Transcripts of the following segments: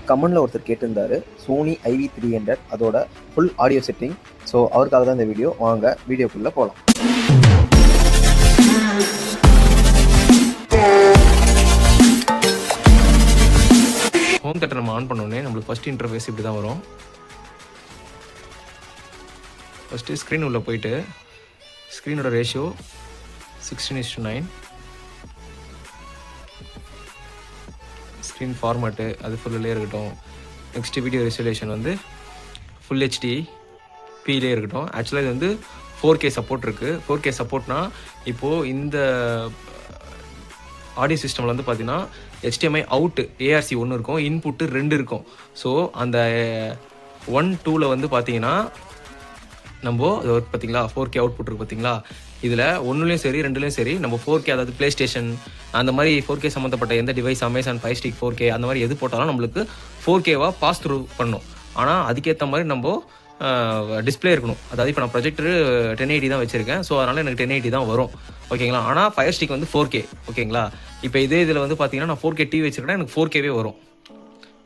கமெண்டில் ஒருத்தர் கேட்டிருந்தாரு சோனி IV300 அதோட ஃபுல் ஆடியோ செட்டிங். ஸோ அவருக்காக தான் இந்த வீடியோ. வாங்க வீடியோக்குள்ளே போகலாம். ஹோம் தேட்டர் நம்ம ஆன் பண்ணோடனே நம்மளுக்கு ஃபஸ்ட் இன்டர்ஃபேஸ் இப்படி தான் வரும். ஃபஸ்ட்டு ஸ்க்ரீன் உள்ளே போயிட்டு ஸ்க்ரீனோட ரேஷியோ 16:9. ஸ்க்ரீன் ஃபார்மேட்டு அது ஃபுல்லே இருக்கட்டும். நெக்ஸ்ட்டு வீடியோ ரெசல்யூஷன் வந்து ஃபுல் HD பிலே இருக்கட்டும். ஆக்சுவலாக இது வந்து 4K சப்போர்ட் இருக்குது. 4K சப்போர்ட்னா இப்போது இந்த ஆடியோ சிஸ்டமில் வந்து பார்த்தீங்கன்னா HDMI அவுட்டு ARC 1 இருக்கும், இன்புட்டு 2 இருக்கும். ஸோ அந்த 1, 2ல் வந்து பார்த்தீங்கன்னா நம்ம அது பார்த்தீங்களா 4K அவுட்புட் இருக்குது பார்த்தீங்களா. இதில் 1லேயும் சரி 2லேயும் சரி நம்ம 4K, அதாவது ப்ளே ஸ்டேஷன் அந்த மாதிரி 4K சம்மந்தப்பட்ட எந்த device, Amazon Fire Stick 4K அந்த மாதிரி எது போட்டாலும் நம்மளுக்கு 4Kவாக பாஸ் த்ரூ பண்ணும். ஆனால் அதுக்கேற்ற மாதிரி நம்ம டிஸ்பிளே இருக்கணும். அதாவது இப்போ நான் ப்ரொஜெக்டரு 1080 தான் வச்சுருக்கேன். ஸோ அதனால் எனக்கு 1080 தான் வரும். ஓகேங்களா. ஆனால் Fire Stick வந்து 4K. ஓகேங்களா. இப்போ இதே இதில் வந்து பார்த்தீங்கன்னா நான் 4K டிவி வச்சுருக்கேன்னா எனக்கு 4Kவே வரும்.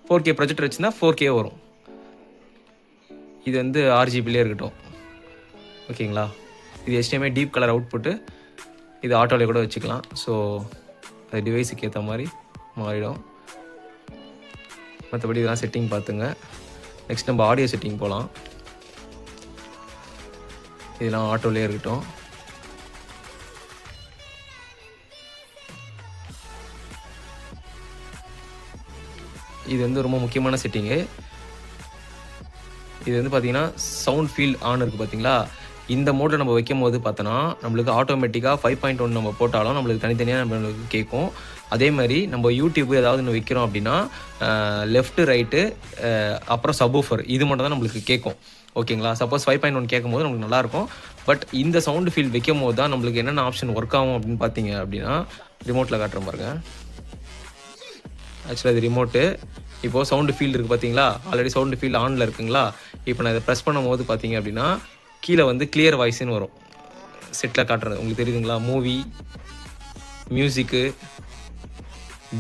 4K ப்ரொஜெக்டர் வச்சுருந்தா 4K வரும். இது வந்து RGBலே இருக்கட்டும். ஓகேங்களா. இது HDMI டீப் கலர் அவுட்புட்டு. இது ஆட்டோவில் கூட வச்சுக்கலாம். ஸோ அது டிவைஸுக்கு ஏற்ற மாதிரி மாறிடும். மற்றபடி இதெல்லாம் செட்டிங் பார்த்துங்க. நெக்ஸ்ட் நம்ம ஆடியோ செட்டிங் போகலாம். இதெல்லாம் ஆட்டோலேயே இருக்கட்டும். இது வந்து ரொம்ப முக்கியமான செட்டிங்கு. இது வந்து பார்த்தீங்கன்னா சவுண்ட் ஃபீல்ட் ஆன் இருக்குது பார்த்தீங்களா. இந்த மோடில் நம்ம வைக்கும் போது பார்த்தோன்னா நம்மளுக்கு ஆட்டோமேட்டிக்காக 5.1 நம்ம போட்டாலும் நம்மளுக்கு தனித்தனியாக நம்மளுக்கு கேட்கும். அதே மாதிரி நம்ம யூடியூப் ஏதாவது ஒன்று வைக்கிறோம் அப்படின்னா லெஃப்ட்டு ரைட்டு அப்புறம் சப்வூஃபர் இது மட்டும் தான் நம்மளுக்கு கேட்கும். ஓகேங்களா. சப்போஸ் 5.1 கேட்கும் போது நம்மளுக்கு நல்லாயிருக்கும். பட் இந்த சவுண்டு ஃபீல் வைக்கும் போது தான் நம்மளுக்கு என்னென்ன ஆப்ஷன் ஒர்க் ஆகும் அப்படின்னு பார்த்தீங்க அப்படின்னா ரிமோட்டில் காட்டுற பாருங்க. ஆக்சுவலாக இது ரிமோட்டு. இப்போது சவுண்டு ஃபீல்டு இருக்குது பார்த்தீங்களா. ஆல்ரெடி சவுண்டு ஃபீல்டு ஆனில் இருக்குங்களா. இப்போ நான் இதை ப்ரெஸ் பண்ணும் போது பார்த்தீங்க அப்படின்னா கீழே வந்து கிளியர் வாய்ஸ்ன்னு வரும். செட்டில் காட்டுறது உங்களுக்கு தெரியுதுங்களா. Movie, music,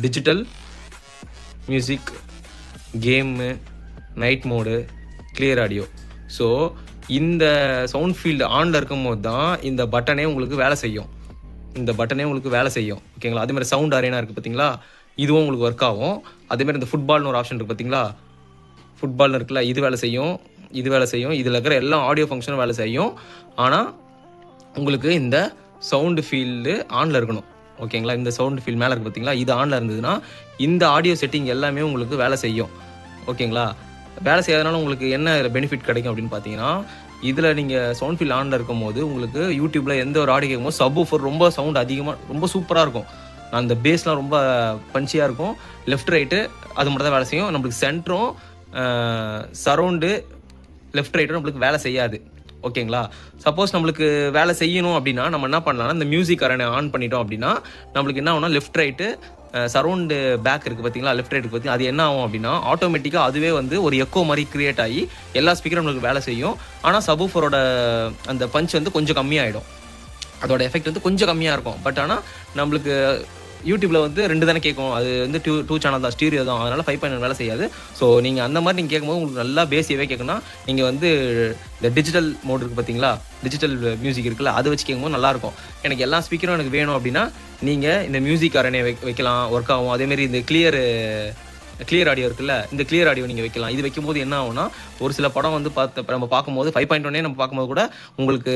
digital music, game, night mode, clear audio. So இந்த சவுண்ட் ஃபீல்டு ஆனில் இருக்கும் போது தான் இந்த பட்டனே உங்களுக்கு வேலை செய்யும். ஓகேங்களா. அதேமாதிரி சவுண்ட் அரேனா இருக்குது பார்த்தீங்களா. இதுவும் உங்களுக்கு ஒர்க் ஆகும். அதேமாதிரி இந்த ஃபுட்பால்னு ஒரு ஆப்ஷன் இருக்குது பார்த்தீங்களா. ஃபுட்பால்னு இருக்குல்ல, இது வேலை செய்யும். இதில் இருக்கிற எல்லா ஆடியோ ஃபங்க்ஷனும் வேலை செய்யும். ஆனால் உங்களுக்கு இந்த சவுண்டு ஃபீல்டு ஆனில் இருக்கணும். ஓகேங்களா. இந்த சவுண்டு ஃபீல் மேலே இருக்குது பார்த்தீங்களா. இது ஆனில் இருந்ததுன்னா இந்த ஆடியோ செட்டிங் எல்லாமே உங்களுக்கு வேலை செய்யும். ஓகேங்களா. வேலை செய்யாதனால உங்களுக்கு என்ன பெனிஃபிட் கிடைக்கும் அப்படின்னு பார்த்தீங்கன்னா, இதில் நீங்கள் சவுண்ட் ஃபீல் ஆனில் இருக்கும் போது உங்களுக்கு யூடியூப்பில் எந்த ஒரு ஆடியோ கேட்கும்போது சப்வூஃபர் ரொம்ப சவுண்ட் அதிகமாக ரொம்ப சூப்பராக இருக்கும். அந்த பேஸ்லாம் ரொம்ப பஞ்சியாக இருக்கும். லெஃப்ட் ரைட்டு அது மட்டும் தான் வேலை செய்யும். நம்மளுக்கு சென்டரும் சரௌண்டு லெஃப்ட் ரைட்டும் நம்மளுக்கு வேலை செய்யாது. ஓகேங்களா. சப்போஸ் நம்மளுக்கு வேலை செய்யணும் அப்படின்னா நம்ம என்ன பண்ணலாம்னா இந்த மியூசிக் அரேனை ஆன் பண்ணிட்டோம் அப்படின்னா நம்மளுக்கு என்ன ஆகும்னா லெஃப்ட் ரைட்டு சரௌண்டு பேக் இருக்குது பார்த்தீங்களா. லெஃப்ட் ரைட்டுக்கு பற்றி அது என்ன ஆகும் அப்படின்னா ஆட்டோமேட்டிக்காக அதுவே வந்து ஒரு எக்கோ மாதிரி க்ரியேட் ஆகி எல்லா ஸ்பீக்கரும் நம்மளுக்கு வேலை செய்யும். ஆனால் சப்வூஃபரோட அந்த பஞ்ச் வந்து கொஞ்சம் கம்மியாகிடும். அதோட எஃபெக்ட் வந்து கொஞ்சம் கம்மியாக இருக்கும். பட் ஆனால் நம்மளுக்கு யூடியூப்பில் வந்து 2 தானே கேட்கும். அது வந்து 2 சேனல் தான், ஸ்டீரியோ தான். அதனால் 5.1 வேலை செய்யாது. ஸோ நீங்கள் அந்த மாதிரி நீங்கள் கேட்கும்போது உங்களுக்கு நல்லா பேஸியாகவே கேட்கணும்னா நீங்கள் வந்து இந்த டிஜிட்டல் மோட் இருக்குது பார்த்தீங்களா. டிஜிட்டல் மியூசிக் இருக்குல்ல, அதை வச்சு கேட்கும்போது நல்லாயிருக்கும். எனக்கு எல்லா ஸ்பீக்கரும் எனக்கு வேணும் அப்படின்னா நீங்கள் இந்த மியூசிக் அரேனை வைக்கலாம், ஒர்க் ஆகும். அதேமாரி இந்த கிளியர் ஆடியோ இருக்குல்ல, இந்த கிளியர் ஆடியோ நீங்கள் வைக்கலாம். இது வைக்கும்போது என்ன ஆகும்னா ஒரு சில படம் வந்து நம்ம பார்க்கும்போது 5.1 நம்ம பார்க்கும்போது கூட உங்களுக்கு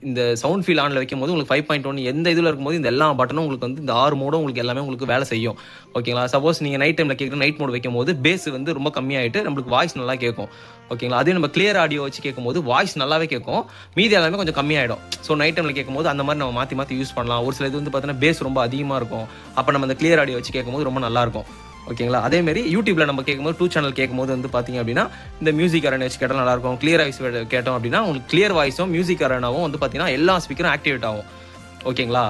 இந்த சவுண்ட் ஃபீல் ஆனில் வைக்கும்போது உங்களுக்கு 5.1 எந்த இதில் இருக்கும்போது இந்த எல்லா பட்டனும் உங்களுக்கு வந்து இந்த 6 மோடும் உங்களுக்கு எல்லாமே உங்களுக்கு வேலை செய்யும். ஓகேங்களா. சப்போஸ் நீங்கள் நைட் டைமில் கேட்குற நைட் மோட் வைக்கும்போது பேஸ் வந்து ரொம்ப கம்மியாகிட்டு நம்மளுக்கு வாய்ஸ் நல்லா கேட்கும். ஓகேங்களா. அதே நம்ம கிளியர் ஆடியோ வச்சு கேட்கும்போது வாய்ஸ் நல்லாவே கேட்கும், மீதி எல்லாமே கொஞ்சம் கம்மியாகிடும். ஸோ நைட் டைமில் கேட்கும்போது அந்த மாதிரி நம்ம மாற்றி யூஸ் பண்ணலாம். ஒரு சில இது வந்து பார்த்தீங்கன்னா பேஸ் ரொம்ப அதிகமாக இருக்கும். அப்போ நம்ம அந்த கிளியர் ஆடியோ வச்சு கேட்கும்போது ரொம்ப நல்லாயிருக்கும். ஓகேங்களா. அதேமாரி யூடியூப்பில் நம்ம கேட்கும்போது 2 சேனல் கேட்கும்போது வந்து பார்த்தீங்க அப்படின்னா இந்த மியூசிக் அரேனை வச்சு கேட்டால் நல்லாயிருக்கும். கிளியர் வாய்ஸ் கேட்டோம் அப்படின்னா உங்களுக்கு கிளியர் வாய்ஸும் மியூசிக் அரேனாவும் வந்து பார்த்தீங்கன்னா எல்லா ஸ்பீக்கரும் ஆக்டிவேட் ஆகும். ஓகேங்களா.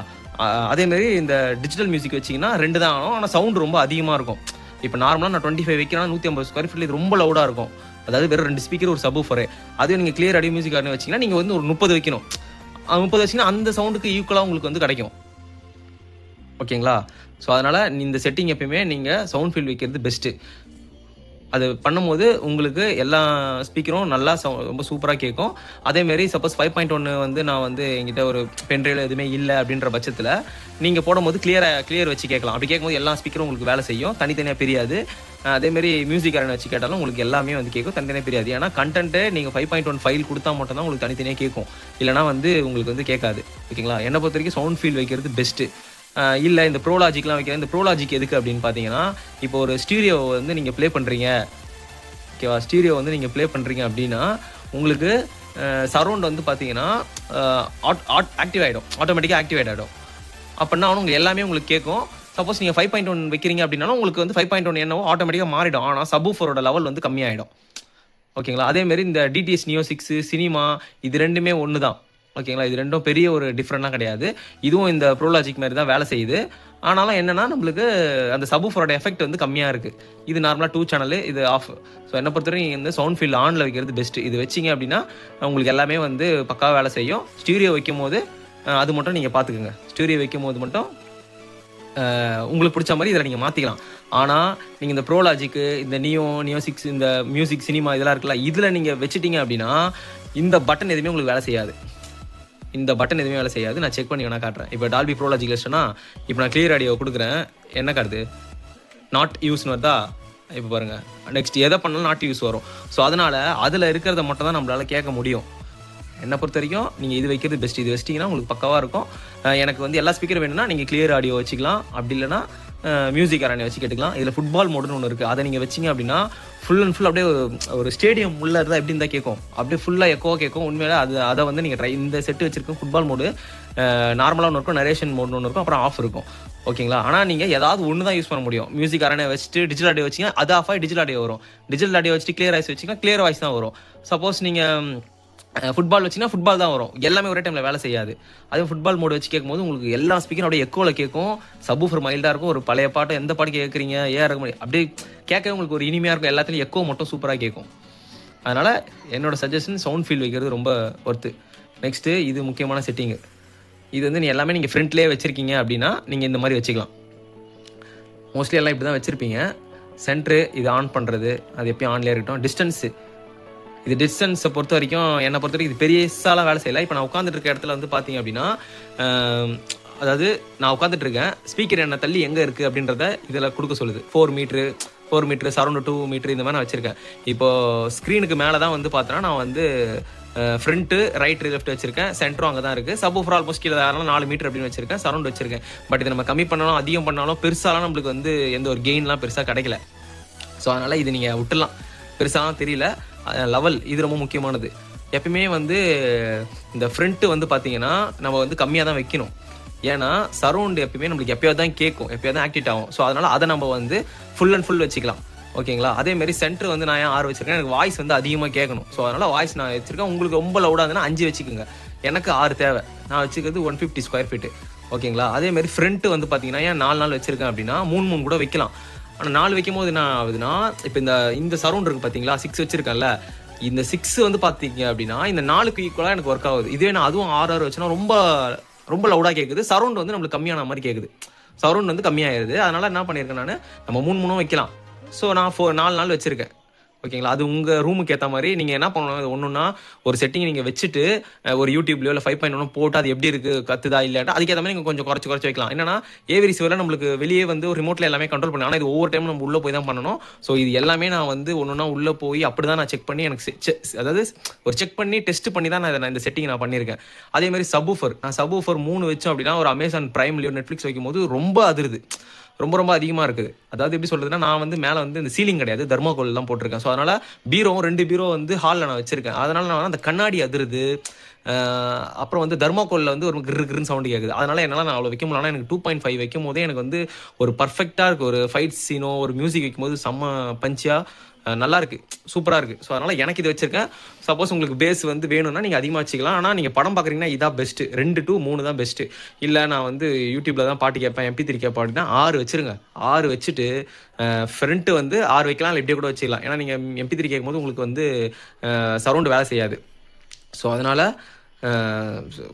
அதேமாரி இந்த டிஜிட்டல் மியூசிக் வச்சிங்கன்னா 2 தான் ஆகும். ஆனால் சவுண்ட் ரொம்ப அதிகமாக இருக்கும். இப்போ நார்மலாக நான் 25 வைக்கிறேன், 150 ஸ்கொயர் ஃபீட்டில் இது ரொம்ப லவுடாக இருக்கும். அதாவது வெறும் 2 ஸ்பீக்கர் ஒரு சப்வூஃபர். அதே நீங்கள் கிளியர் ஆடியோ மியூசிக் அரேனை வச்சிங்கன்னா நீங்கள் வந்து ஒரு 30 வைக்கணும். 30 வச்சிங்கன்னா அந்த சவுண்டுக்கு ஈக்குவலாக உங்களுக்கு வந்து கிடைக்கும். ஓகேங்களா. ஸோ அதனால் இந்த செட்டிங் எப்பயுமே நீங்கள் சவுண்ட் ஃபீல் வைக்கிறது பெஸ்ட்டு. அது பண்ணும்போது உங்களுக்கு எல்லா ஸ்பீக்கரும் நல்லா ரொம்ப சூப்பராக கேட்கும். அதேமாரி சப்போஸ் 5.1 வந்து நான் வந்து என்கிட்ட ஒரு பென்ட்ரைவில் எதுவுமே இல்லை அப்படின்ற பட்சத்தில் நீங்கள் போடும்போது கிளியர் வச்சு கேட்கலாம். அப்படி கேட்கும்போது எல்லா ஸ்பீக்கரும் உங்களுக்கு வேலை செய்யும், தனித்தனியாக பிரியாது. அதேமாரி மியூசிக் அரேன் வச்சு கேட்டாலும் உங்களுக்கு எல்லாமே வந்து கேட்கும், தனித்தனியாக பிரியாது. ஏன்னா கண்டென்ட்டு நீங்கள் 5.1 ஃபைல் கொடுத்தா மட்டும் தான் உங்களுக்கு தனித்தனியாக கேட்கும், இல்லைனா வந்து உங்களுக்கு வந்து கேட்காது. ஓகேங்களா? என்னை பொறுத்த வரைக்கும் சவுண்ட் ஃபீல் வைக்கிறது பெஸ்ட்டு. இல்லை இந்த ப்ரோலாஜிக்லாம் வைக்கிறேன். இந்த ப்ரோலாஜிக் எதுக்கு அப்படின்னு பார்த்தீங்கன்னா, இப்போ ஒரு ஸ்டீரியோ வந்து நீங்கள் ப்ளே பண்ணுறீங்க, ஓகேவா? ஸ்டீரியோ வந்து நீங்கள் ப்ளே பண்ணுறீங்க அப்படின்னா உங்களுக்கு சரௌண்ட் வந்து பார்த்தீங்கன்னா ஆட்டோமேட்டிக்காக ஆக்டிவேட் ஆகிடும். அப்படின்னா உங்களுக்கு எல்லாமே உங்களுக்கு கேட்கும். சப்போஸ் நீங்கள் 5.1 வைக்கிறீங்க அப்படின்னாலும் உங்களுக்கு வந்து 5.1 என்னவோ ஆட்டோமேட்டிக்காக மாறிடும். ஆனால் சப்வூஃபரோட லெவல் வந்து கம்மியாகிடும். ஓகேங்களா? அதேமாரி இந்த டிடிஎஸ் நியோ 6 சினிமா இது ரெண்டுமே ஒன்று தான். ஓகேங்களா? இது ரெண்டும் பெரிய ஒரு டிஃப்ரெண்ட்லாம் கிடையாது. இதுவும் இந்த ப்ரோலாஜிக் மாதிரி தான் வேலை செய்யுது. ஆனாலும் என்னன்னா நம்மளுக்கு அந்த சப்வூஃபரோட எஃபெக்ட் வந்து கம்மியாக இருக்குது. இது நார்மலாக 2 சேனல், இது ஆஃப். ஸோ என்னை பொறுத்தவரைக்கும் நீங்கள் வந்து சவுண்ட் ஃபீல் ஆனில் வைக்கிறது பெஸ்ட்டு. இது வச்சிங்க அப்படின்னா உங்களுக்கு எல்லாமே வந்து பக்காவாக வேலை செய்யும். ஸ்டீரியோ வைக்கும் போது அது மட்டும் நீங்கள் பார்த்துக்குங்க. ஸ்டீரியோ வைக்கும் போது மட்டும் உங்களுக்கு பிடிச்ச மாதிரி இதில் நீங்கள் மாற்றிக்கலாம். ஆனால் நீங்கள் இந்த ப்ரோலாஜிக்கு, இந்த நியோ 6, இந்த மியூசிக் சினிமா இதெல்லாம் இருக்குல்ல, இதில் நீங்கள் வச்சுட்டீங்க அப்படின்னா இந்த பட்டன் எதுவுமே உங்களுக்கு வேலை செய்யாது. நான் செக் பண்ணி வேணா காட்டுறேன். இப்போ டால்பி ப்ரோலாஜிக் வச்சுன்னா இப்போ நான் கிளியர் ஆடியோ கொடுக்குறேன், என்ன காட்டுது? நாட் யூஸ்னு வருதா? இப்போ பாருங்கள், நெக்ஸ்ட் எதை பண்ணாலும் நாட் யூஸ் வரும். ஸோ அதனால் அதில் இருக்கிறத மட்டும் தான் நம்மளால் கேட்க முடியும். என்னை பொறுத்த வரைக்கும் நீங்கள் இது வைக்கிறது பெஸ்ட். இது வச்சிட்டிங்கன்னா உங்களுக்கு பக்காவாக இருக்கும். எனக்கு வந்து எல்லா ஸ்பீக்கர் வேணும்னா நீங்கள் கிளியர் ஆடியோ வச்சுக்கலாம், அப்படி இல்லைனா மியூசிக் அரேனை வச்சு கேட்டுக்கலாம். இதில் ஃபுட்பால் மோடுன்னு ஒன்று இருக்குது, அதை நீங்கள் வச்சிங்க அப்படின்னா ஃபுல் அண்ட் ஃபுல் அப்படியே ஒரு ஸ்டேடியம் உள்ள இருந்தால் எப்படி இருந்தால் கேட்கும், அப்படியே ஃபுல்லாக எக்கோவாக கேட்கும். உண்மையிலே அதை வந்து நீங்கள் இந்த செட்டு வச்சுருக்கோம். ஃபுட்பால் மோடு நார்மலாக ஒன்று இருக்கும், நரேஷன் மோட்னு ஒன்று இருக்கும், அப்புறம் ஆஃப் இருக்கும். ஓகேங்களா? ஆனால் நீங்கள் ஏதாவது ஒன்று தான் யூஸ் பண்ண முடியும். மியூசிக் அரேனை வச்சுட்டு டிஜிட்டல் ஆடியோ வச்சிங்க, அது ஆஃப் ஆகி டிஜிட்டல் ஆடியோ வரும். டிஜிட்டல் ஆடியோ வச்சுட்டு கிளியர் வாய்ஸ் வச்சிங்கன்னா கிளியர் வாய்ஸ் தான் வரும். சப்போஸ் நீங்கள் ஃபுட்பால் வச்சிங்கன்னா ஃபுட்பால் தான் வரும். எல்லாமே ஒரே டைமில் வேலை செய்யாது. அதே ஃபுட்பால் மோடு வச்சு கேட்கும்போது உங்களுக்கு எல்லா ஸ்பீக்கரும் அப்படியே எக்கோவில் கேட்கும். சப்வூஃபர் மைல்டாக இருக்கும். ஒரு பழைய பாட்டு எந்த பாட்டு கேட்குறீங்க, அப்படியே கேட்க உங்களுக்கு ஒரு இனிமையாக இருக்கும். எல்லாத்துலையும் எக்கோ மட்டும் சூப்பராக கேட்கும். அதனால் என்னோட சஜஷன் சவுண்ட் ஃபீல் வைக்கிறது ரொம்ப ஒர்த்து. நெக்ஸ்ட்டு இது முக்கியமான செட்டிங்கு. இது வந்து எல்லாமே நீங்கள் ஃப்ரண்ட்லேயே வச்சுருக்கீங்க அப்படின்னா நீங்கள் இந்த மாதிரி வச்சுக்கலாம். மோஸ்ட்லி எல்லாம் இப்படி தான் வச்சுருப்பீங்க. சென்ட்ரு இது ஆன் பண்ணுறது, அது எப்பயும் ஆன்லேயே இருக்கட்டும். டிஸ்டன்ஸை பொறுத்த வரைக்கும் என்னை பொறுத்த வரைக்கும் இது பெரியசாலாம் வேலை செய்யலை. இப்போ நான் உட்காந்துட்டு இருக்க இடத்துல வந்து பார்த்தீங்க அப்படின்னா, அதாவது நான் உட்காந்துட்டு இருக்கேன், ஸ்பீக்கர் என்ன தள்ளி எங்கே இருக்குது அப்படின்றத இதில் கொடுக்க சொல்லுது. 4 மீட்ரு சரௌண்டு 2 மீட்ரு இந்த மாதிரி நான் வச்சுருக்கேன். இப்போது ஸ்க்ரீனுக்கு மேலே தான் வந்து பார்த்தோன்னா நான் வந்து ஃப்ரண்ட்டு ரைட் லெஃப்ட் வச்சிருக்கேன், சென்டரும் அங்கே தான் இருக்குது. சப்வூஃபர் ஆல்மோஸ்ட் கீழே 4 மீட்டர் அப்படின்னு வச்சிருக்கேன், சரௌண்ட் வச்சிருக்கேன். பட் இதை நம்ம கம்மி பண்ணாலும் அதிகம் பண்ணாலும் பெருசாலாம் நம்மளுக்கு வந்து எந்த ஒரு கெயின்லாம் பெருசாக கிடைக்கல. ஸோ அதனால் இது நீங்கள் விட்டுடலாம், பெருசாலாம் தெரியல. லெவல் இது ரொம்ப முக்கியமானது. எப்பயுமே வந்து இந்த ஃப்ரண்ட்டு வந்து பார்த்தீங்கன்னா நம்ம வந்து கம்மியாக தான் வைக்கணும். ஏன்னா சரௌண்ட் எப்பயுமே நம்மளுக்கு எப்போயாவது தான் கேட்கும், எப்போயாவது தான் ஆக்டிவேட் ஆகும். ஸோ அதனால் அதை நம்ம வந்து ஃபுல் அண்ட் ஃபுல் வச்சுக்கலாம். ஓகேங்களா? அதேமாரி சென்டர் வந்து நான் ஏன் 6 வச்சிருக்கேன், எனக்கு வாய்ஸ் வந்து அதிகமாக கேட்கணும். ஸோ அதனால் வாய்ஸ் நான் வச்சிருக்கேன். உங்களுக்கு ரொம்ப லவுடாக இருந்ததுன்னா 5 வச்சுக்கோங்க. எனக்கு 6 தேவை. நான் வச்சுக்கிறது 150 ஸ்கொயர் ஃபீட்டு. ஓகேங்களா? அதேமாரி ஃப்ரண்ட்டு வந்து பார்த்தீங்கன்னா ஏன் 4 வச்சிருக்கேன் அப்படின்னா 3 கூட வைக்கலாம். ஆனால் 4 வைக்கும் போது என்ன ஆகுதுன்னா, இப்போ இந்த சரௌண்ட் இருக்குது பார்த்தீங்களா, 6 வச்சுருக்கேன்ல, இந்த 6 வந்து பார்த்தீங்க அப்படின்னா இந்த 4க்கு ஈக்குவலாக எனக்கு ஒர்க் ஆகுது. இதுவே நான் அதுவும் 6 வச்சுன்னா ரொம்ப ரொம்ப லவுடாக கேட்குது. சரௌண்ட் வந்து நம்மளுக்கு கம்மியான மாதிரி கேட்குது. சரௌண்ட் வந்து கம்மியாகிடுது. அதனால் என்ன பண்ணியிருக்கேன் நான், நம்ம 3 வைக்கலாம். ஸோ நான் 4 வச்சுருக்கேன். ஓகேங்களா? அது உங்கள் ரூமுக்கு ஏற்ற மாதிரி நீங்கள் என்ன பண்ணணும், இது ஒன்றுன்னா ஒரு செட்டிங் நீங்கள் வச்சுட்டு ஒரு யூடியூப்லையோ இல்லை 5.1 போட்டு அது எப்படி இருக்குது கத்துதா இல்லையாட்டா அதுக்கேற்ற மாதிரி நீங்கள் கொஞ்சம் குறைச்சி வைக்கலாம். என்னன்னா ஏவி ரிசீவரில் நம்மளுக்கு வெளியே வந்து ஒரு ரிமோட்டில் எல்லாமே கண்ட்ரோல் பண்ணலாம். ஆனால் இது ஒவ்வொரு டைம் நம்ம உள்ளே போய் தான் பண்ணணும். ஸோ இது எல்லாமே நான் வந்து ஒன்றுனா உள்ளே போய் அப்படி தான் நான் செக் பண்ணி எனக்கு அதாவது ஒரு செக் பண்ணி டெஸ்ட் பண்ணி தான் நான் இந்த செட்டிங் நான் பண்ணியிருக்கேன். அதேமாதிரி சப்வூஃபர் 3 வச்சோம் அப்படின்னா ஒரு அமேசான் பிரைம்லையோ நெட்ஃப்ளிக்ஸ் வைக்கும் போது ரொம்ப அதிருது, ரொம்ப அதிகமாக இருக்குது. அதாவது எப்படி சொல்கிறதுனா, நான் வந்து மேலே வந்து இந்த சீலிங் கிடையாது, தர்மாகோல் தான் போட்டிருக்கேன். ஸோ அதனால் 2 பீரோ வந்து ஹாலில் நான் வச்சுருக்கேன். அதனால் நான் அந்த கண்ணாடி அதிருது. அப்புறம் வந்து தர்மாகோலில் வந்து ஒரு கிருன்னு சவுண்டு கேட்குது. அதனால் என்னால் நான் அவ்வளோ வைக்க முடியல. ஆனால் எனக்கு 2.5 வைக்கும் போதே எனக்கு வந்து ஒரு பர்ஃபெக்டாக இருக்குது. ஒரு ஃபைட் சீனோ ஒரு மியூசிக் வைக்கும்போது செம்ம பஞ்சியாக நல்லா இருக்குது, சூப்பராக இருக்குது. ஸோ அதனால் எனக்கு இது வச்சுருக்கேன். சப்போஸ் உங்களுக்கு பேஸ் வந்து வேணும்னா நீங்கள் அதிகமாக வச்சுக்கலாம். ஆனால் நீங்கள் படம் பார்க்குறீங்கன்னா இதான் பெஸ்ட்டு. 2 to 3 தான் பெஸ்ட்டு. இல்லை நான் வந்து யூடியூப்பில் தான் பாட்டு கேட்பேன், MP3 கேட்பேன் அப்படின்னா 6 வச்சுருங்க. 6 வச்சுட்டு ஃப்ரண்ட்டு வந்து 6 வைக்கலாம், இல்லை இப்படியே கூட வச்சுக்கலாம். ஏன்னா நீங்கள் MP3 கேட்கும்போது உங்களுக்கு வந்து சரௌண்டு வேலை செய்யாது. ஸோ அதனால்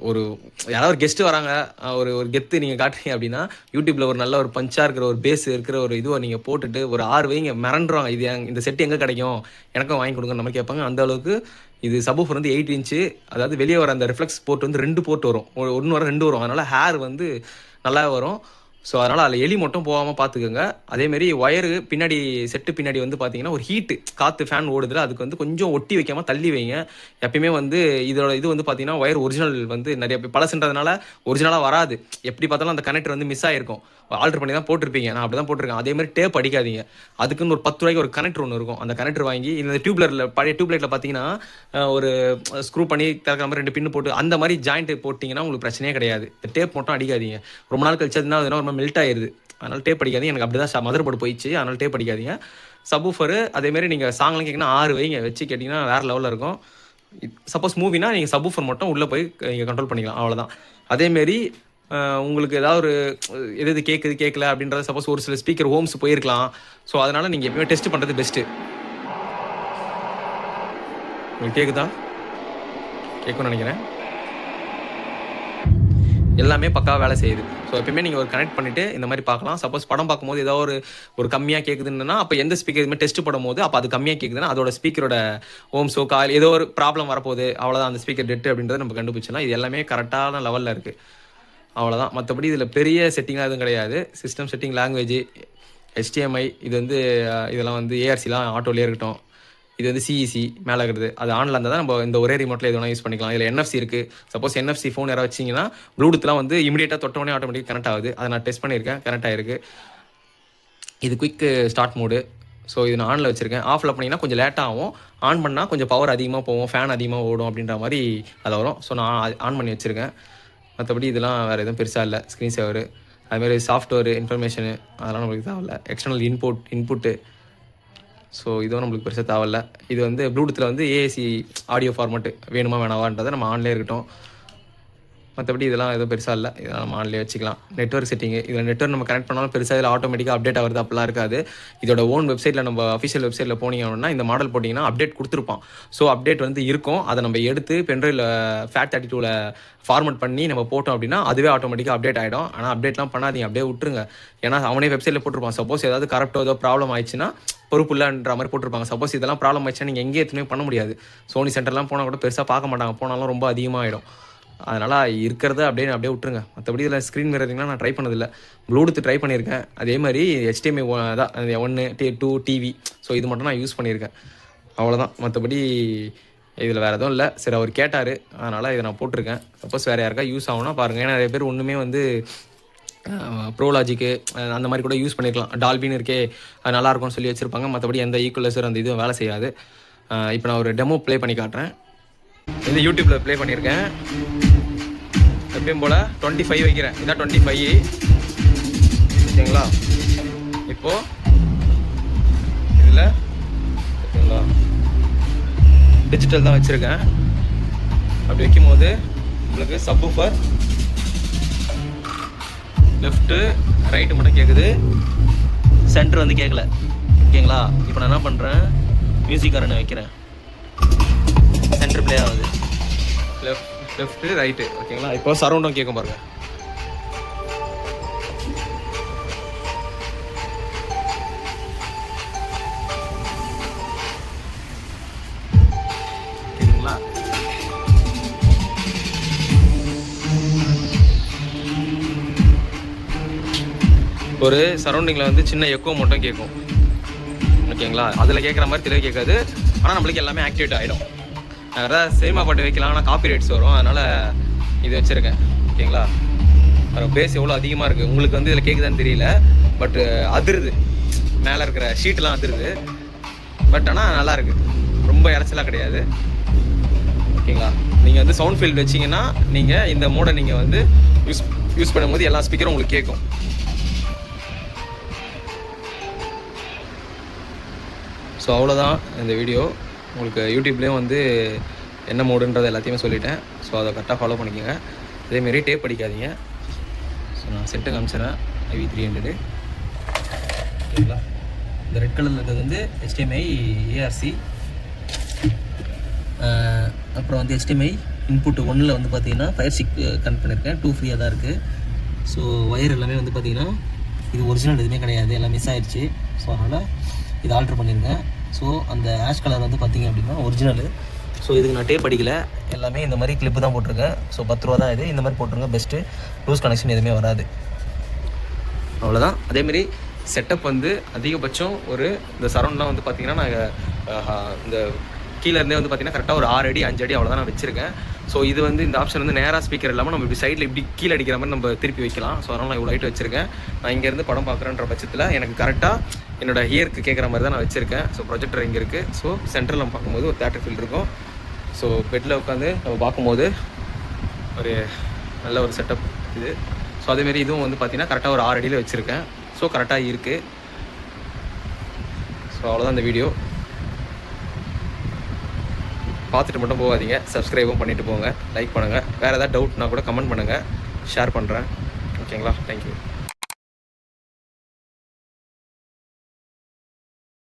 ஒரு யாராவது ஒரு கெஸ்ட்டு வராங்க, ஒரு கெத்து நீங்கள் காட்டுறீங்க அப்படின்னா யூடியூப்பில் ஒரு நல்ல ஒரு பஞ்சாக இருக்கிற ஒரு பேஸ் இருக்கிற ஒரு இதுவை நீங்கள் போட்டுட்டு ஒரு 6 வைங்க, மிரண்டுருவாங்க. இது இந்த செட்டு எங்கே கிடைக்கும், எனக்கும் வாங்கி கொடுங்க நம்ம கேட்பாங்க. அந்த அளவுக்கு இது சப்வூஃபர் வந்து 8 இன்ச்சு. அதாவது வெளியே வர அந்த ரிஃப்ளெக்ஸ் போர்ட் வந்து 2 போர்ட் வரும், 1 வர 2 வரும். அதனால் ஹேர் வந்து நல்லா வரும். ஸோ அதனால் அதில் எலி மட்டும் போகாமல் பார்த்துக்கோங்க. அதேமாரி ஒயரு பின்னாடி செட்டு பின்னாடி வந்து பார்த்தீங்கன்னா ஒரு ஹீட்டு காற்று ஃபேன் ஓடுதுல, அதுக்கு வந்து கொஞ்சம் ஒட்டி வைக்காமல் தள்ளி வைங்க. எப்பயுமே வந்து இதோட இது வந்து பார்த்தீங்கன்னா ஒயர் ஒரிஜினல் வந்து நிறைய பழசுன்றதுனால ஒரிஜினலாக வராது. எப்படி பார்த்தாலும் அந்த கனெக்டர் வந்து மிஸ் ஆகிருக்கும், ஆல்டர் பண்ணி தான் போட்டிருப்பீங்க. நான் அப்படி தான் போட்டிருக்கேன். அதேமாதிரி டேப் அடிக்காதீங்க. அதுக்குன்னு ஒரு 10 ரூபாய்க்கு ஒரு கனெக்டர் ஒன்று இருக்கும். அந்த கனெக்டர் வாங்கி இந்த டியூப்லைட்டில் பழைய டியூப்லைட்டில் பார்த்தீங்கன்னா ஒரு ஸ்க்ரூ பண்ணி திறக்கிற மாதிரி 2 பின்னு போட்டு அந்த மாதிரி ஜாயிண்ட் போட்டிங்கன்னா உங்களுக்கு பிரச்சனையே கிடையாது. இந்த டேப் மட்டும் அடிக்காதீங்க. ரொம்ப நாள் கழிச்சு அதுனா ரொம்ப மெல்ட் ஆயிடுது. அதனால் டேப் அடிக்காதீங்க. எனக்கு அப்படி தான் மதர் போர்டு போயிடுச்சு, அதனால் டேப் அடிக்காதீங்க. சப்வூஃபரு அதேமாரி நீங்கள் சாங்லாம் கேட்குன்னா 6 வைங்க, வச்சு கேட்டிங்கன்னா வேறு லெவலில் இருக்கும். சப்போஸ் மூவினா நீங்கள் சப்வூஃபர் மட்டும் உள்ளே போய் நீங்கள் கண்ட்ரோல் பண்ணிக்கலாம், அவ்வளோதான். அதேமாரி உங்களுக்கு ஏதாவது ஒரு எது கேட்குது கேட்கல அப்படின்றத சப்போஸ் ஒரு சில ஸ்பீக்கர் ஹோம்ஸ் போயிருக்கலாம். ஸோ அதனால் நீங்கள் எப்பயுமே டெஸ்ட் பண்ணுறது பெஸ்ட்டு. உங்களுக்கு கேட்குதா? கேட்கும்னு நினைக்கிறேன். எல்லாமே பக்காவாக வேலை செய்யுது. ஸோ எப்பயுமே நீங்கள் ஒரு கனெக்ட் பண்ணிவிட்டு இந்த மாதிரி பார்க்கலாம். சப்போஸ் படம் பார்க்கும்போது ஏதாவது ஒரு கம்மியாக கேட்குதுன்னா அப்போ எந்த ஸ்பீக்கர் இதுமாதிரி டெஸ்ட் பண்ணும்போது அப்போ அது கம்மியாக கேட்குதுன்னா அதோட ஸ்பீக்கரோட ஹோம்ஸோ கால் ஏதோ ஒரு ப்ராப்ளம் வரப்போகுது, அவ்வளோதான். அந்த ஸ்பீக்கர் டெட்டு அப்படின்றத நம்ம கண்டுபிடிச்சலாம். இது எல்லாமே கரெக்டான லெவலில் இருக்குது, அவ்வளோதான். மற்றபடி இதில் பெரிய செட்டிங்லாம் எதுவும் கிடையாது. சிஸ்டம் செட்டிங், லாங்குவேஜ், HDMI, இது வந்து இதெல்லாம் வந்து ஏஆர்சிலாம் ஆட்டோலேயே இருக்கட்டும். இது வந்து சிஇசி மேலே இருக்கிறது, அது ஆனில் இருந்தால் தான் நம்ம இந்த ஒரே ரிமோட்டில் எது வேணால் யூஸ் பண்ணிக்கலாம். இதில் NFC இருக்குது. சப்போஸ் NFC ஃபோன் யாராவது வச்சிங்கன்னா ப்ளூடூத்லாம் வந்து இமீடியட்டாக தொட்டோடனே ஆட்டோமேட்டிக் கனெக்ட் ஆகுது. அதை நான் டெஸ்ட் பண்ணியிருக்கேன், கனெக்ட் ஆகிருக்கு. இது குயிக் ஸ்டார்ட் மோடு. ஸோ இது நான் ஆனில் வச்சுருக்கேன். ஆஃபில் பண்ணிங்கன்னா கொஞ்சம் லேட்டாக ஆகும், ஆன் பண்ணால் கொஞ்சம் பவர் அதிகமாக போகும், ஃபேன் அதிகமாக ஓடும் அப்படின்ற மாதிரி அதில் வரும். ஸோ நான் ஆன் பண்ணி வச்சுருக்கேன். மற்றபடி இதெல்லாம் வேறு எதுவும் பெருசாக இல்லை. ஸ்க்ரீன் சேவரு, அதுமாதிரி சாஃப்ட்வேர் இன்ஃபர்மேஷனு அதெல்லாம் நம்மளுக்கு தேவையில்ல. எக்ஸ்டர்னல் இன்புட்டு, ஸோ இதுவும் நம்மளுக்கு பெருசாக தேவையில்ல. இது வந்து ப்ளூடூத்தில் வந்து AAC ஆடியோ ஃபார்மேட்டு வேணுமா வேணாவான்றதை நம்ம ஆன்லேயே இருக்கட்டும். மற்றபடி இதெல்லாம் எதுவும் பெருசாக இல்லை, இதெல்லாம் நம்ம ஆன்லேயே வச்சுக்கலாம். நெட்வொர்க் செட்டிங்கு, இதில் நெட்வொர்க் நம்ம கனெக்ட் பண்ணாலும் பெருசாக இதில் ஆட்டோமேட்டிக்காக அப்டேட் ஆகிறது அப்படிலாம் இருக்காது. இதோட ஓன் வெப்சைட்டில் நம்ம அஃபிஷியல் வெப்சைட்டில் போனீங்க அப்படின்னா இந்த மாடல் போட்டிங்கன்னா அப்டேட் கொடுத்துருப்பான். ஸோ அப்டேட் வந்து இருக்கும், அதை நம்ம எடுத்து பென்ட்ரைவில் FAT32ல் ஃபார்மேட் பண்ணி நம்ம போட்டோம் அப்படின்னா அதுவே ஆட்டோமேட்டிக்காக அப்டேட் ஆகிடும். ஆனால் அப்டேட்லாம் பண்ணாதீங்க, அப்படியே விட்டுருங்க. ஏன்னா அவனே வெப்சைட்டில் போட்டிருப்பான். சப்போஸ் ஏதாவது கரெக்டோ ஏதோ ப்ராப்ளம் ஆயிடுச்சுன்னா பொறுப்பு இல்லைன்ற மாதிரி போட்டிருப்பாங்க. சப்போஸ் இதெல்லாம் ப்ராப்ளம் ஆயிடுச்சுன்னா நீங்கள் எங்கேயே எதுவுமே பண்ண முடியாது. சோனி சென்டர்லாம் போனால் கூட பெருசாக பார்க்க மாட்டாங்க, போனாலும் ரொம்ப அதிகமாகிடும். அதனால் இருக்கிறத அப்படியே விட்டுருங்க. மற்றபடி இதில் ஸ்க்ரீன் மிரரிங்லாம் நான் ட்ரை பண்ணதில்லை. ப்ளூடூத் ட்ரை பண்ணியிருக்கேன். அதே மாதிரி HDMI தான் 1, 2 டிவி. ஸோ இது மட்டும் நான் யூஸ் பண்ணியிருக்கேன், அவ்வளோதான். மற்றபடி இதில் வேறு எதுவும் இல்லை. சரி, அவர் கேட்டார், அதனால் இதை நான் போட்டிருக்கேன். சப்போஸ் வேறு யாருக்கா யூஸ் ஆகும்னா பாருங்கள். ஏன்னா நிறைய பேர் ஒன்றுமே வந்து ப்ரோலாஜிக்கு அந்த மாதிரி கூட யூஸ் பண்ணியிருக்கலாம். டால்பின்னு இருக்கே அது நல்லாயிருக்கும்னு சொல்லி வச்சுருப்பாங்க. மற்றபடி எந்த ஈக்குவலைசர் அந்த இதுவும் வேலை செய்யாது. இப்போ நான் ஒரு டெமோ ப்ளே பண்ணி காட்டுறேன். இது யூடியூப்பில் ப்ளே பண்ணியிருக்கேன். எப்பயும் போல் 25 வைக்கிறேன். இதான் 25, ஓகேங்களா? இப்போது இதில் ஓகேங்களா டிஜிட்டல் தான் வச்சுருக்கேன். அப்படி வைக்கும்போது உங்களுக்கு சப்வூஃபர் லெஃப்ட்டு ரைட்டு மட்டும் கேட்குது, சென்டர் வந்து கேட்கல, ஓகேங்களா? இப்போ நான் என்ன பண்ணுறேன், மியூசிக் அரேன்னு வைக்கிறேன். சென்டர் ப்ளே ஆகுது, லெஃப்ட்டு ரைட்டு, ஓகேங்களா? இப்போ சரௌண்டும் கேட்கும் பாருங்கள். கேட்குங்களா? ஒரு சரௌண்டிங்கில் வந்து சின்ன எக்கோ மட்டும் கேட்கும், ஓகேங்களா? அதில் கேட்குற மாதிரி தெளிவாக கேட்காது. ஆனால் நம்மளுக்கு எல்லாமே ஆக்டிவேட் ஆகிடும். அதாவது சினிமா பாட்டு வைக்கலாம், ஆனால் காப்பி ரைட்ஸ் வரும். அதனால் இது வச்சுருக்கேன், ஓகேங்களா? பேஸ் எவ்வளோ அதிகமாக இருக்குது உங்களுக்கு வந்து இதில் கேட்குதான்னு தெரியல. பட் அதிருது, மேலே இருக்கிற ஷீட்லாம் அதிருது. பட் ஆனால் நல்லாயிருக்கு, ரொம்ப இறச்சலாக கிடையாது, ஓகேங்களா? நீங்கள் வந்து சவுண்ட் ஃபீல்டு வச்சிங்கன்னா நீங்கள் இந்த மோடை நீங்கள் வந்து யூஸ் பண்ணும்போது எல்லா ஸ்பீக்கரும் உங்களுக்கு கேட்கும். ஸோ அவ்வளோதான் இந்த வீடியோ. உங்களுக்கு யூடியூப்லேயும் வந்து என்ன மோடுன்றது எல்லாத்தையுமே சொல்லிட்டேன். ஸோ அதை கரெக்டாக ஃபாலோ பண்ணிக்கோங்க. அதேமாரி டேப் அடிக்காதீங்க. ஸோ நான் செட்டு காமிச்சிடறேன். IV300, ஓகேங்களா? இந்த ரெட் கலரில் இருக்கிறது வந்து HDMI ARC அப்புறம் வந்து HDMI இன்புட் 1ல் வந்து பார்த்தீங்கன்னா ஃபயர் ஸ்டிக் கனெக்ட் பண்ணியிருக்கேன். 2 ஃப்ரீயாக தான் இருக்குது. ஸோ ஒயர் எல்லாமே வந்து பார்த்தீங்கன்னா இது ஒரிஜினல் எதுவுமே கிடையாது, எல்லாம் மிஸ் ஆயிடுச்சு. ஸோ அதனால் இது ஆல்ட்ரு பண்ணியிருக்கேன். ஸோ அந்த ஆஷ் கலர் வந்து பார்த்திங்க அப்படின்னா ஒரிஜினலு. ஸோ இதுக்கு நான் டேப் அடிக்கல, எல்லாமே இந்த மாதிரி கிளிப்பு தான் போட்டிருக்கேன். ஸோ 10 ரூபா தான் இது. இந்த மாதிரி போட்டிருங்க, பெஸ்ட்டு. லூஸ் கனெக்ஷன் எதுவுமே வராது. அவ்வளோதான். அதேமாரி செட்டப் வந்து அதிகபட்சம் ஒரு இந்த சரௌண்ட்லாம் வந்து பார்த்திங்கன்னா நாங்கள் இந்த கீழேருந்தே வந்து பார்த்திங்கன்னா கரெக்டாக ஒரு 6 அடி 5 அடி அவ்வளோதான் நான் வச்சுருக்கேன். ஸோ இது வந்து இந்த ஆப்ஷன் வந்து நேராக ஸ்பீக்கர் இல்லாமல் நம்ம இப்படி சைடில் இப்படி கீழே அடிக்கிற மாதிரி நம்ம திருப்பி வைக்கலாம். ஸோ அதனால் நான் இவ்வளோ ஹைட் வச்சுருக்கேன். நான் இங்கேருந்து படம் பார்க்குறேன்ற பட்சத்தில் எனக்கு கரெக்டாக என்னோட ஹியருக்கு கேட்குற மாதிரி தான் நான் வச்சுருக்கேன். ஸோ ப்ரொஜெக்டர் இங்கே இருக்குது. ஸோ சென்டரில் நம்ம பார்க்கும்போது ஒரு தேட்டர் ஃபீல் இருக்கும். ஸோ பெட்டில் உட்காந்து நம்ம பார்க்கும்போது ஒரு நல்ல ஒரு செட்டப் இது. ஸோ அதேமாரி இதுவும் வந்து பார்த்திங்கன்னா கரெக்டாக ஒரு 6 அடியில் வச்சுருக்கேன். ஸோ கரெக்டாக இருக்குது. ஸோ அவ்வளோதான் இந்த வீடியோ. பார்த்துட்டு மட்டும் போகாதீங்க, சப்ஸ்கிரைபும் பண்ணிவிட்டு போங்க, லைக் பண்ணுங்கள். வேறு ஏதாவது டவுட்னா கூட கமெண்ட் பண்ணுங்கள், ஷேர் பண்ணுறேன். ஓகேங்களா? தேங்க்யூ.